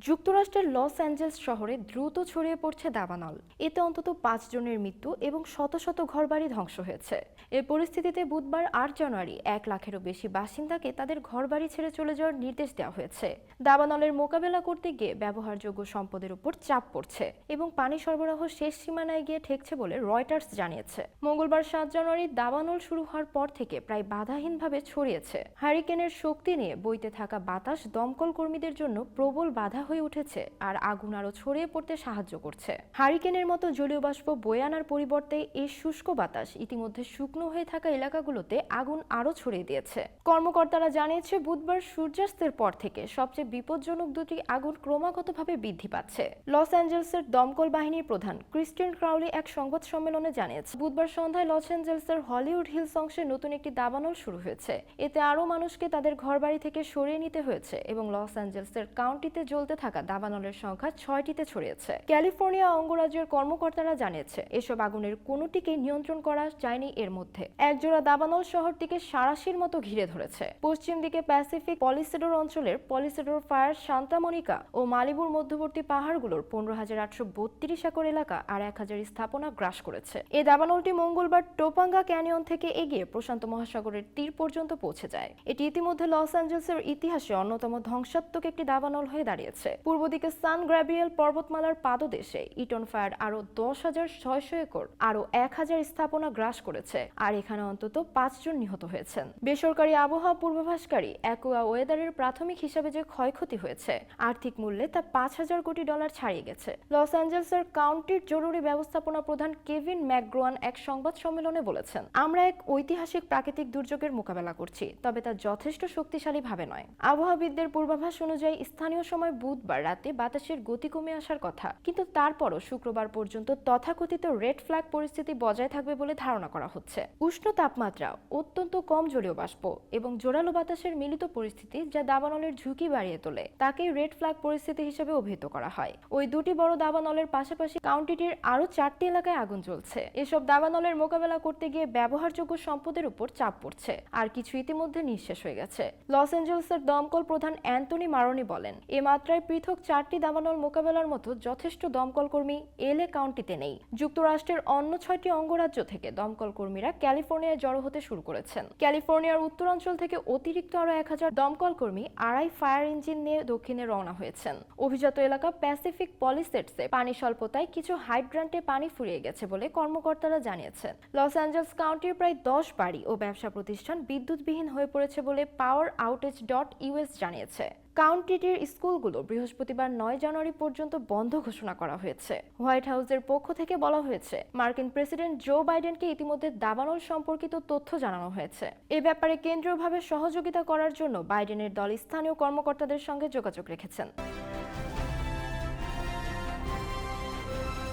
যুক্তরাষ্ট্রের Los Angeles শহরে দ্রুত ছড়িয়ে পড়ছে দাবানল। এতে অন্তত ৫ জনের মৃত্যু এবং শত শত ঘরবাড়ি ধ্বংস হয়েছে। এ পরিস্থিতিতে বুধবার ৮ জানুয়ারি ১ লাখেরও বেশি বাসিন্দাকে তাদের ঘরবাড়ি ছেড়ে চলে যাওয়ার নির্দেশ দেওয়া হয়েছে। দাবানলের মোকাবেলা করতে গিয়ে ব্যবহারযোগ্য সম্পদের উপর চাপ পড়ছে এবং পানি সরবরাহ শেষ সীমানায় গিয়ে ঠেকছে বলে রয়টার্স জানিয়েছে। মঙ্গলবার ৭ জানুয়ারি দাবানল শুরু হওয়ার পর থেকে প্রায় বাধাহীনভাবে ছড়িয়েছে। হারিকেনের শক্তি নিয়ে বইতে থাকা বাতাস দমকল কর্মীদের জন্য প্রবল বাধা হয়ে উঠেছে আর আগুন আরো ছড়িয়ে পড়তে সাহায্য করছে। হারিকেনের মতো জলীয় বাষ্প বয়ে আনার পরিবর্তে এই শুষ্ক বাতাস ইতিমধ্যে শুকনো হয়ে থাকা এলাকাগুলোতে আগুন আরো ছড়িয়ে দিয়েছে। কর্মকর্তারা জানিয়েছে বুধবার সূর্যাস্তের পর থেকে সবচেয়ে বিপজ্জনক দুটি আগুন ক্রমাগতভাবে বৃদ্ধি পাচ্ছে। লস অ্যাঞ্জেলসের দমকল বাহিনীর প্রধান ক্রিস্টিয়ান ক্রাউলি এক সংবাদ সম্মেলনে জানিয়েছে বুধবার সন্ধ্যায় লস অ্যাঞ্জেলসের হলিউড হিলস অংশে নতুন একটি দাবানল শুরু হয়েছে। এতে আরও মানুষকে তাদের ঘরবাড়ি থেকে সরিয়ে নিতে হয়েছে এবং লস অ্যাঞ্জেলসের কাউন্টিতে জ্বলতে থাকা দাবানলের সংখ্যা ৬টিতে ছড়িয়েছে। ক্যালিফোর্নিয়া অঙ্গরাজ্যের কর্মকর্তারা জানিয়েছে এসব আগুনের কোনোটিকে নিয়ন্ত্রণ করা যায়নি। এর মধ্যে একজোড়া দাবানল শহরটিকে সাঁড়াশির মতো ঘিরে ধরেছে। পশ্চিম দিকে প্যাসিফিক পলিসেডোর অঞ্চলের পলিসেডোর ফায়ার, সান্তা মনিকা ও মালিবুর মধ্যবর্তী পাহাড়গুলোর ১৫,৮৩২ একর এলাকা আর ১,০০০ স্থাপনা গ্রাস করেছে। এই দাবানলটি মঙ্গলবার টোপাঙ্গা ক্যানিয়ন থেকে এগিয়ে প্রশান্ত মহাসাগরের তীর পর্যন্ত পৌঁছে যায়। এটি ইতিমধ্যে লস অ্যাঞ্জেলসের ইতিহাসে অন্যতম ধ্বংসাত্মক একটি দাবানল হয়ে দাঁড়িয়েছে। পূর্ব দিকে সান গ্যাব্রিয়েল পর্বতমালার পাদদেশে ইটন ফায়ার আরো ১০,৬০০ একর আরো ১,০০০ স্থাপনা গ্রাস করেছে আর এখানে অন্তত ৫ জন নিহত হয়েছেন। বেসরকারি আবহাওয়া পূর্বাভাসকারী অ্যাকুয়া ওয়েদারের প্রাথমিক হিসাবে যে ক্ষয়ক্ষতি হয়েছে আর্থিক মূল্যে তা $৫,০০০ কোটি ছাড়িয়ে গেছে। লস অ্যাঞ্জেলসের কাউন্টির জরুরি ব্যবস্থাপনা প্রধান কেভিন ম্যাকগ্রোয়ান এক সংবাদ সম্মেলনে বলেছেন, আমরা এক ঐতিহাসিক প্রাকৃতিক দুর্যোগের মোকাবেলা করছি, তবে তা যথেষ্ট শক্তিশালীভাবে নয়। আবহাওয়াবিদদের পূর্বাভাস অনুযায়ী স্থানীয় সময় বুধবার রাতে বাতাসের গতি কমে আসার কথা, কিন্তু তারপরও শুক্রবার পর্যন্ত তথাকথিত রেড ফ্ল্যাগ পরিস্থিতি বজায় থাকবে বলে ধারণা করা হচ্ছে। উষ্ণ তাপমাত্রা, অত্যন্ত কম জলীয় বাষ্প এবং জোরালো বাতাসের মিলিত পরিস্থিতি যা দাবানলের ঝুঁকি বাড়িয়ে তোলে তাকে রেড ফ্ল্যাগ পরিস্থিতি হিসেবে অভিহিত করা হয়। ওই দুটি বড় দাবানলের পাশাপাশি কাউন্টিটির আরো ৪টি এলাকায় আগুন জ্বলছে। এসব দাবানলের মোকাবেলা করতে গিয়ে ব্যবহারযোগ্য সম্পদের উপর চাপ পড়ছে আর কিছু ইতিমধ্যে নিঃশেষ হয়ে গেছে। লস অ্যাঞ্জেলসের দমকল প্রধান অ্যান্টনি মারোনি বলেন, এ মাত্রায় পৃথক ৪টি দাবানল মোকাবেলার মতো যথেষ্ট দমকল কর্মী এলএ কাউন্টিতে নেই। যুক্তরাষ্ট্রের অন্য ৬টি অঙ্গরাজ্য থেকে দমকল কর্মীরা ক্যালিফোর্নিয়ায় জড়ো হতে শুরু করেছেন। ক্যালিফোর্নিয়ার উত্তরাঞ্চল থেকে অতিরিক্ত আরো ১,০০০ দমকল কর্মী আড়াই ফায়ার ইঞ্জিন নিয়ে দক্ষিণে রওনা হয়েছেন। অভিজাত এলাকা প্যাসিফিক পলিসেডসে পানি স্বল্পতায় কিছু হাইড্রান্টে পানি ফুরিয়ে গেছে বলে কর্মকর্তারা জানিয়েছেন। লস অ্যাঞ্জেলস কাউন্টির প্রায় ১০ বাড়ি ও ব্যবসা প্রতিষ্ঠান বিদ্যুৎবিহীন হয়ে পড়েছে বলে poweroutage.us জানিয়েছে। কাউন্টিটির স্কুলগুলো বৃহস্পতিবার ৯ জানুয়ারি পর্যন্ত বন্ধ ঘোষণা করা হয়েছে। হোয়াইট হাউসের পক্ষ থেকে বলা হয়েছে মার্কিন প্রেসিডেন্ট জো বাইডেনকে ইতিমধ্যে দাবানল সম্পর্কিত তথ্য জানানো হয়েছে। এ ব্যাপারে কেন্দ্রীয়ভাবে সহযোগিতা করার জন্য বাইডেনের দল স্থানীয় কর্মকর্তাদের সঙ্গে যোগাযোগ রেখেছেন।